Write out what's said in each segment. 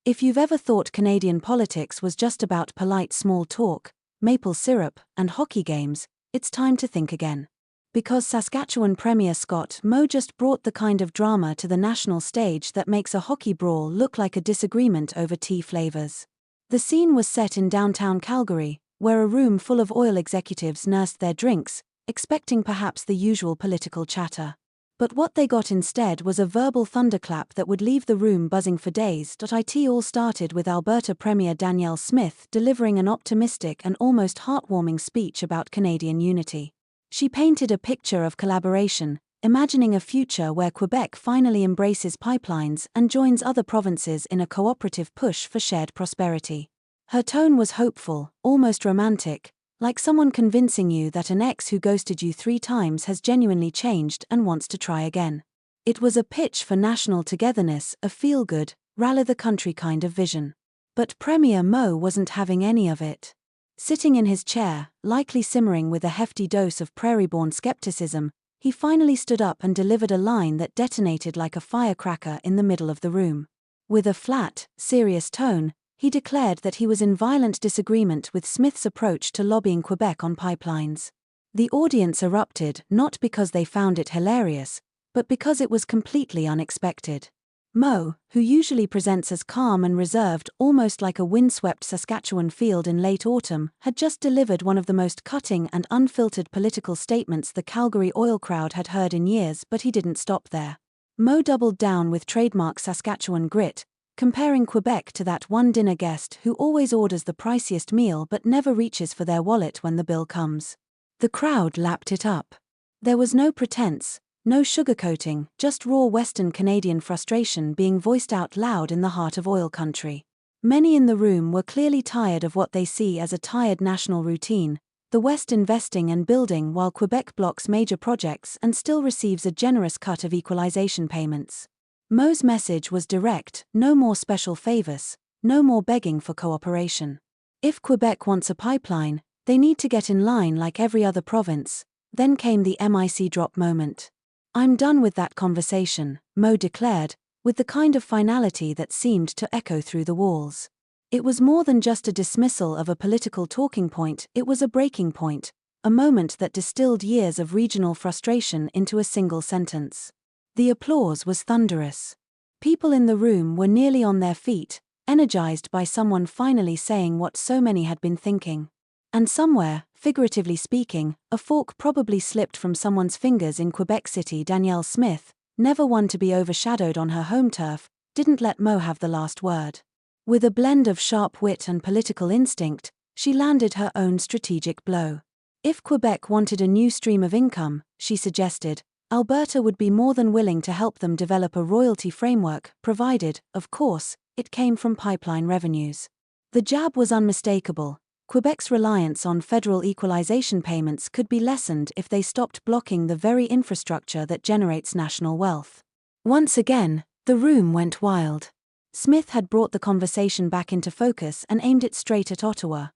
If you've ever thought Canadian politics was just about polite small talk, maple syrup, and hockey games, it's time to think again. Because Saskatchewan Premier Scott Moe just brought the kind of drama to the national stage that makes a hockey brawl look like a disagreement over tea flavors. The scene was set in downtown Calgary, where a room full of oil executives nursed their drinks, expecting perhaps the usual political chatter. But what they got instead was a verbal thunderclap that would leave the room buzzing for days. It all started with Alberta Premier Danielle Smith delivering an optimistic and almost heartwarming speech about Canadian unity. She painted a picture of collaboration, imagining a future where Quebec finally embraces pipelines and joins other provinces in a cooperative push for shared prosperity. Her tone was hopeful, almost romantic, like someone convincing you that an ex who ghosted you 3 times has genuinely changed and wants to try again. It was a pitch for national togetherness, a feel-good, rally-the-country kind of vision. But Premier Moe wasn't having any of it. Sitting in his chair, likely simmering with a hefty dose of prairie-born skepticism, he finally stood up and delivered a line that detonated like a firecracker in the middle of the room. With a flat, serious tone, he declared that he was in violent disagreement with Smith's approach to lobbying Quebec on pipelines. The audience erupted not because they found it hilarious, but because it was completely unexpected. Moe, who usually presents as calm and reserved, almost like a windswept Saskatchewan field in late autumn, had just delivered one of the most cutting and unfiltered political statements the Calgary oil crowd had heard in years, but he didn't stop there. Moe doubled down with trademark Saskatchewan grit, comparing Quebec to that one dinner guest who always orders the priciest meal but never reaches for their wallet when the bill comes. The crowd lapped it up. There was no pretense, no sugarcoating, just raw Western Canadian frustration being voiced out loud in the heart of oil country. Many in the room were clearly tired of what they see as a tired national routine, the West investing and building while Quebec blocks major projects and still receives a generous cut of equalization payments. Moe's message was direct: no more special favors, no more begging for cooperation. If Quebec wants a pipeline, they need to get in line like every other province. Then came the mic drop moment. "I'm done with that conversation," Moe declared, with the kind of finality that seemed to echo through the walls. It was more than just a dismissal of a political talking point, it was a breaking point, a moment that distilled years of regional frustration into a single sentence. The applause was thunderous. People in the room were nearly on their feet, energized by someone finally saying what so many had been thinking. And somewhere, figuratively speaking, a fork probably slipped from someone's fingers in Quebec City. Danielle Smith, never one to be overshadowed on her home turf, didn't let Moe have the last word. With a blend of sharp wit and political instinct, she landed her own strategic blow. If Quebec wanted a new stream of income, she suggested, Alberta would be more than willing to help them develop a royalty framework, provided, of course, it came from pipeline revenues. The jab was unmistakable. Quebec's reliance on federal equalization payments could be lessened if they stopped blocking the very infrastructure that generates national wealth. Once again, the room went wild. Smith had brought the conversation back into focus and aimed it straight at Ottawa.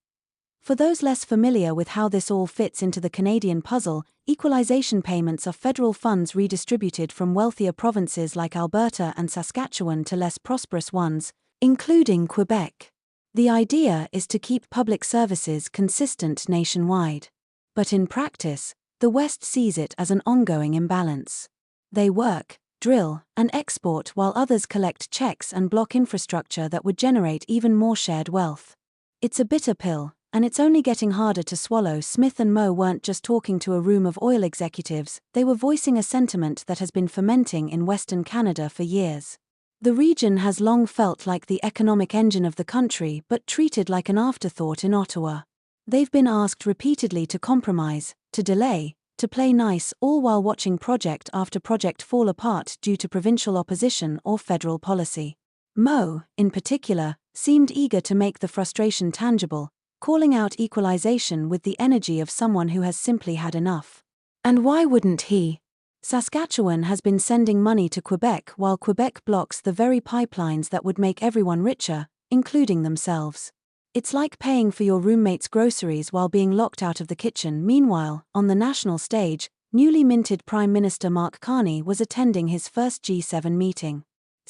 For those less familiar with how this all fits into the Canadian puzzle, equalization payments are federal funds redistributed from wealthier provinces like Alberta and Saskatchewan to less prosperous ones, including Quebec. The idea is to keep public services consistent nationwide. But in practice, the West sees it as an ongoing imbalance. They work, drill, and export while others collect checks and block infrastructure that would generate even more shared wealth. It's a bitter pill, and it's only getting harder to swallow. Smith and Moe weren't just talking to a room of oil executives, they were voicing a sentiment that has been fermenting in Western Canada for years. The region has long felt like the economic engine of the country but treated like an afterthought in Ottawa. They've been asked repeatedly to compromise, to delay, to play nice, all while watching project after project fall apart due to provincial opposition or federal policy. Moe, in particular, seemed eager to make the frustration tangible, calling out equalization with the energy of someone who has simply had enough. And why wouldn't he? Saskatchewan has been sending money to Quebec while Quebec blocks the very pipelines that would make everyone richer, including themselves. It's like paying for your roommate's groceries while being locked out of the kitchen. Meanwhile, on the national stage, newly minted Prime Minister Mark Carney was attending his first G7 meeting.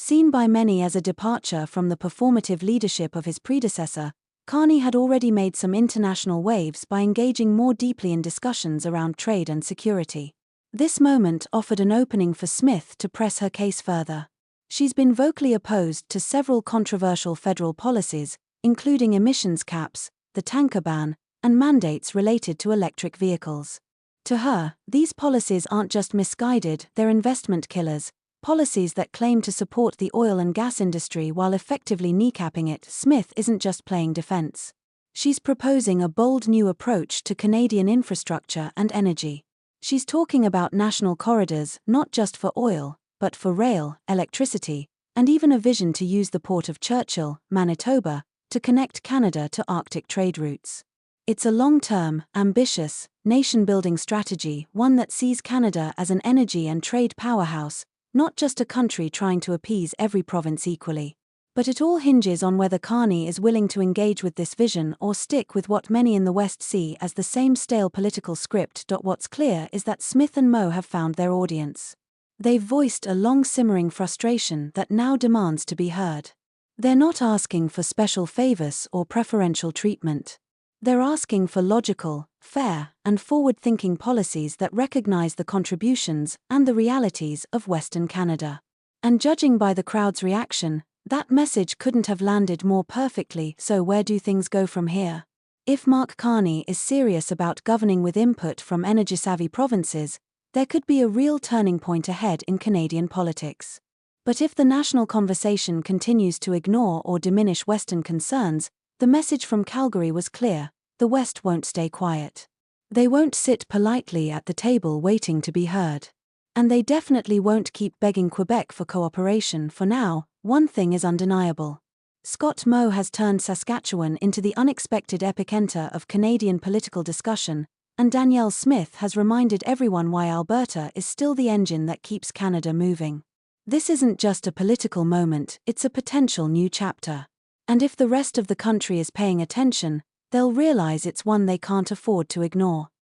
Seen by many as a departure from the performative leadership of his predecessor, Carney had already made some international waves by engaging more deeply in discussions around trade and security. This moment offered an opening for Smith to press her case further. She's been vocally opposed to several controversial federal policies, including emissions caps, the tanker ban, and mandates related to electric vehicles. To her, these policies aren't just misguided, they're investment killers, policies that claim to support the oil and gas industry while effectively kneecapping it. Smith isn't just playing defense. She's proposing a bold new approach to Canadian infrastructure and energy. She's talking about national corridors, not just for oil, but for rail, electricity, and even a vision to use the port of Churchill, Manitoba, to connect Canada to Arctic trade routes. It's a long-term, ambitious, nation-building strategy, one that sees Canada as an energy and trade powerhouse, not just a country trying to appease every province equally. But it all hinges on whether Carney is willing to engage with this vision or stick with what many in the West see as the same stale political script. What's clear is that Smith and Moe have found their audience. They've voiced a long-simmering frustration that now demands to be heard. They're not asking for special favors or preferential treatment. They're asking for logical, fair, and forward-thinking policies that recognize the contributions and the realities of Western Canada. And judging by the crowd's reaction, that message couldn't have landed more perfectly. So where do things go from here? If Mark Carney is serious about governing with input from energy-savvy provinces, there could be a real turning point ahead in Canadian politics. But if the national conversation continues to ignore or diminish Western concerns, the message from Calgary was clear: the West won't stay quiet. They won't sit politely at the table waiting to be heard. And they definitely won't keep begging Quebec for cooperation. For now, one thing is undeniable. Scott Moe has turned Saskatchewan into the unexpected epicenter of Canadian political discussion, and Danielle Smith has reminded everyone why Alberta is still the engine that keeps Canada moving. This isn't just a political moment, it's a potential new chapter. And if the rest of the country is paying attention, they'll realize it's one they can't afford to ignore.